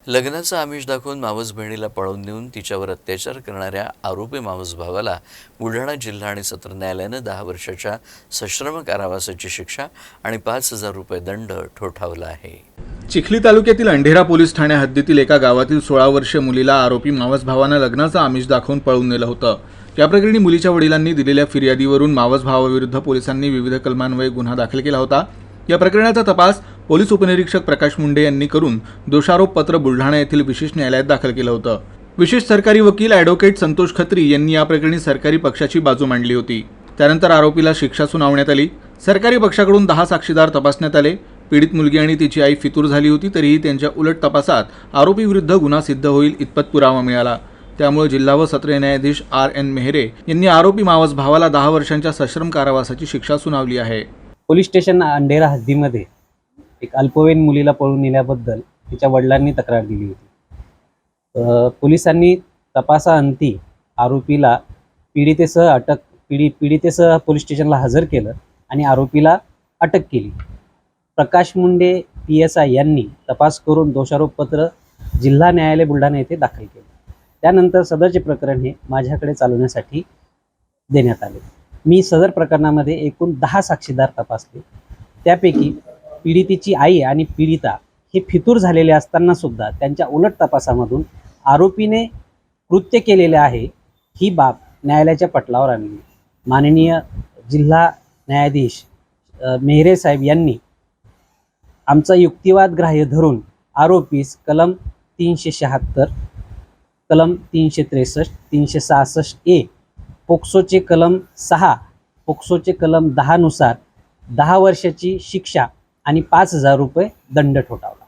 लग्नाचं आमिष दाखवून मावस बहिणीला पळवून नेऊन तिच्यावर अत्याचार करणाऱ्या आरोपी मावस भावाला बुलढाणा जिल्हा आणि सत्र न्यायालयानं 10 वर्षाच्या सश्रम कारावासाची शिक्षा आणि 5,000 रुपये दंड ठोठावला आहे. चिखली तालुक्यातील अंढेरा पोलीस ठाण्या हद्दीतील एका गावातील 16 वर्षीय मुलीला आरोपी मावस भावानं लग्नाचं आमिष दाखवून पळवून नेलं होतं. या प्रकरणी मुलीच्या वडिलांनी दिलेल्या फिर्यादीवरून मावस भावाविरुद्ध पोलिसांनी विविध कलमान्वये गुन्हा दाखल केला होता. या प्रकरणाचा तपास पोलीस उपनिरीक्षक प्रकाश मुंडे यांनी करून दोषारोप पत्र बुलढाणा येथील विशेष न्यायालयात दाखल केलं होतं. विशेष सरकारी वकील ॲडव्होकेट संतोष खत्री यांनी या प्रकरणी सरकारी पक्षाची बाजू मांडली होती. त्यानंतर आरोपीला शिक्षा सुनावण्यात आली. सरकारी पक्षाकडून 10 साक्षीदार तपासण्यात आले. पीडित मुलगी आणि तिची आई फितूर झाली होती, तरीही त्यांच्या उलट तपासात आरोपीविरुद्ध गुन्हा सिद्ध होईल इतपत पुरावा मिळाला. त्यामुळे जिल्हा व सत्र न्यायाधीश R.N. मेहरे यांनी आरोपी मावस भावाला 10 वर्षांच्या सश्रम कारावासाची शिक्षा सुनावली आहे. पोलीस स्टेशन अंढेरा हद्दीमध्ये एक अल्पवयीन मुलीला पळून नेल्याबद्दल तिच्या वडिलांनी तक्रार दिली होती. पोलिसांनी तपासाअंती आरोपीला पीडितेसह पोलीस स्टेशनला हजर केलं आणि आरोपीला अटक केली. प्रकाश मुंडे PSI यांनी तपास करून दोषारोपपत्र जिल्हा न्यायालय बुलढाणा येथे दाखल केले. त्यानंतर सदरचे प्रकरण हे माझ्याकडे चालवण्यासाठी देण्यात आले. मी सदर प्रकरणामध्ये एकूण 10 साक्षीदार तपासले. त्यापैकी पीडितेची आई आणि पीडिता हे फितूर झालेले असताना सुद्धा त्यांच्या उलट तपासामधून आरोपीने कृत्य केलेले आहे ही बाब न्यायालयाच्या पटलावर आणली. माननीय जिल्हा न्यायाधीश मेहरे साहेब यांनी आमचा युक्तिवाद ग्राह्य धरून आरोपीस कलम 376, कलम 363, 366A, पोक्सोचे कलम 6, पोक्सोचे कलम 10 नुसार 10 वर्षाची शिक्षा आणि 5,000 रुपये दंड ठोठावला.